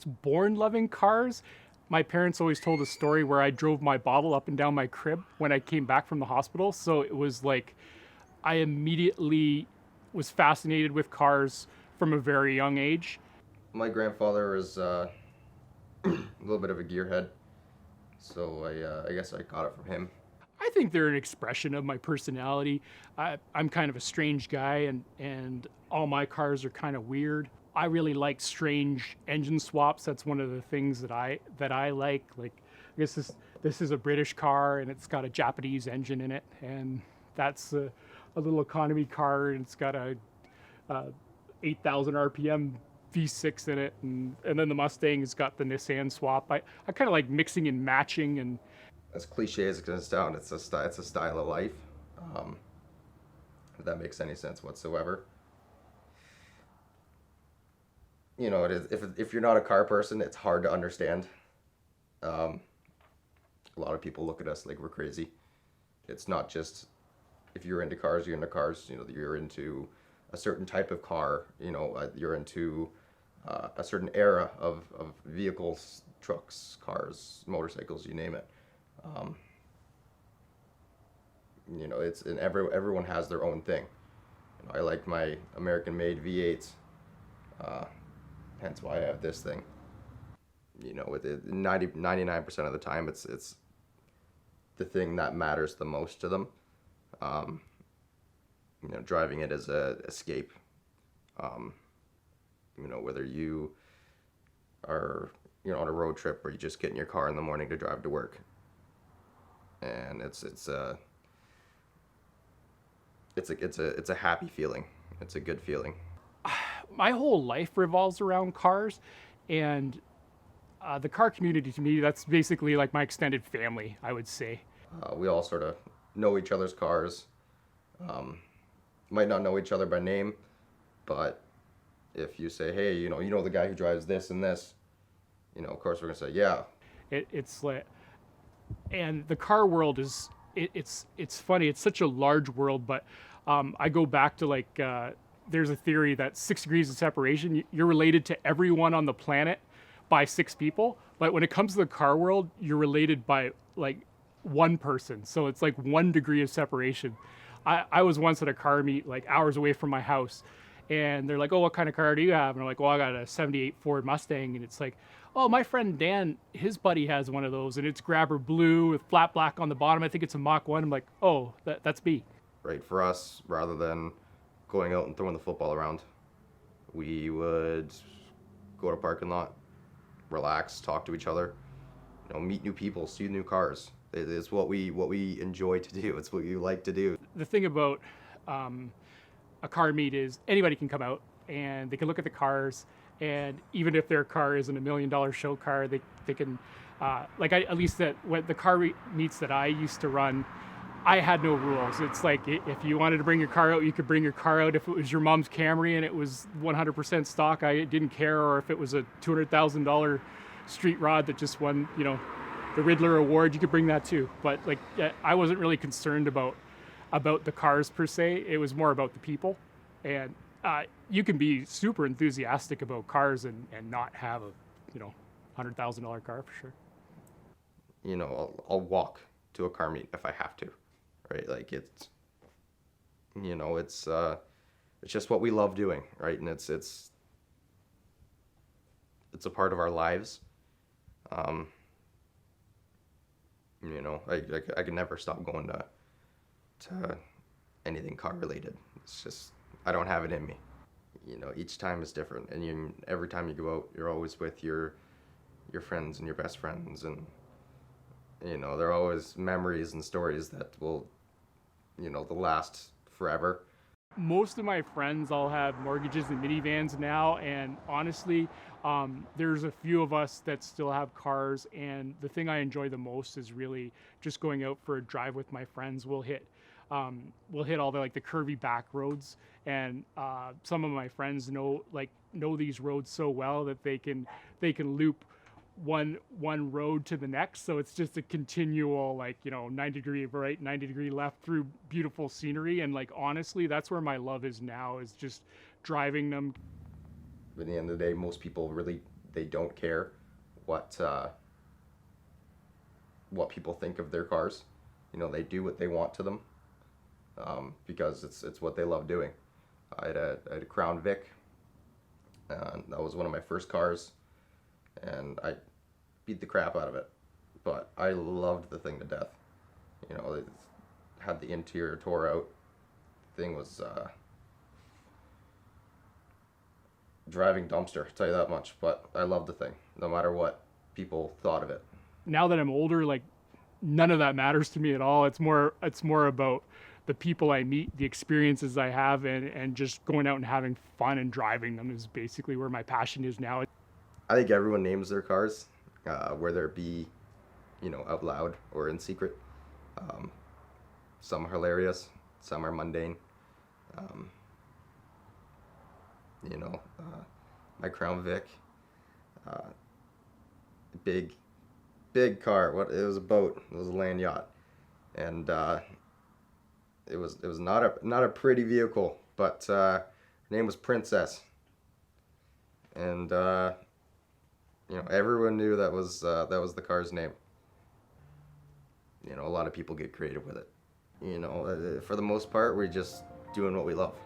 was born loving cars. My parents always told a story where I drove my bottle up and down my crib when I came back from the hospital. So it was like I immediately was fascinated with cars from a very young age. My grandfather is a little bit of a gearhead, so I guess I got it from him. I think they're an expression of my personality. I'm kind of a strange guy, and all my cars are kind of weird. I really like strange engine swaps. That's one of the things that I like. Like, I guess this is a British car, and it's got a Japanese engine in it, and that's a little economy car, and it's got a 8,000 RPM V6 in it, and then the Mustang has got the Nissan swap. I kind of like mixing and matching, and As cliche as it can sound, it's a style of life. If that makes any sense whatsoever. You know, it is, if you're not a car person, it's hard to understand. A lot of people look at us like we're crazy. It's not just if you're into cars, you're into cars. You know, you're into a certain type of car. You know, you're into a certain era of vehicles, trucks, cars, motorcycles, you name it. You know, it's and everyone has their own thing. You know, I like my American-made V8s. Hence why I have this thing. You know, with it, 99% of the time, it's the thing that matters the most to them. You know, driving it as a escape. You know, whether you are, you know, on a road trip or you just get in your car in the morning to drive to work. And it's a happy feeling. It's a good feeling. my whole life revolves around cars, and the car community to me, that's basically like my extended family, I would say. We all sort of know each other's cars. Might not know each other by name, but if you say, hey, you know the guy who drives this and this, you know, of course we're gonna say, yeah. It's like, and the car world is, it's funny. It's such a large world, but I go back to like, there's a theory that 6 degrees of separation, you're related to everyone on the planet by 6 people. But when it comes to the car world, you're related by like one person. So it's like 1 degree of separation. I was once at a car meet like hours away from my house, and they're like, oh, what kind of car do you have? And I'm like, well, I got a 78 Ford Mustang. And it's like, oh, my friend Dan, his buddy has one of those, and it's grabber blue with flat black on the bottom. I think it's a Mach 1. I'm like, oh, that's me. Right, for us, rather than going out and throwing the football around, we would go to a parking lot, relax, talk to each other, you know, meet new people, see new cars. It's what we enjoy to do. It's what you like to do. The thing about a car meet is anybody can come out and they can look at the cars, and even if their car isn't $1 million show car, they can at least that when the car meets that I used to run, I had no rules. It's like if you wanted to bring your car out, you could bring your car out. If it was your mom's Camry and it was 100% stock, I didn't care. Or if it was a $200,000 street rod that just won, you know, the Riddler Award, you could bring that too. But like, I wasn't really concerned about the cars per se. It was more about the people. And you can be super enthusiastic about cars and not have a, you know, $100,000 car for sure. You know, I'll walk to a car meet if I have to. Right, like it's, you know, it's just what we love doing, right? And it's a part of our lives. You know, I can never stop going to anything car related. It's just I don't have it in me. You know, each time is different, and every time you go out, you're always with your friends and your best friends, and you know, there are always memories and stories that will, you know, they'll last forever. Most of my friends all have mortgages and minivans now, and honestly, there's a few of us that still have cars, and the thing I enjoy the most is really just going out for a drive with my friends. We'll hit all the like the curvy back roads, and some of my friends know these roads so well that they can loop one road to the next, so it's just a continual, like, you know, 90-degree right, 90-degree left through beautiful scenery. And like, honestly, that's where my love is now, is just driving them. But at the end of the day, most people really they don't care what people think of their cars. You know, they do what they want to them, because it's what they love doing. I had a Crown Vic, and that was one of my first cars, and I beat the crap out of it, but I loved the thing to death. You know, it had the interior tore out. The thing was driving dumpster, I'll tell you that much, but I loved the thing, no matter what people thought of it. Now that I'm older, like, none of that matters to me at all. It's more about the people I meet, the experiences I have, and just going out and having fun and driving them is basically where my passion is now. I think everyone names their cars, whether it be, you know, out loud or in secret. Some are hilarious, some are mundane. You know, my Crown Vic, big car. It was a boat. It was a land yacht, and it was not a pretty vehicle, but her name was Princess, and you know, everyone knew that was the car's name. You know, a lot of people get creative with it. You know, for the most part, we're just doing what we love.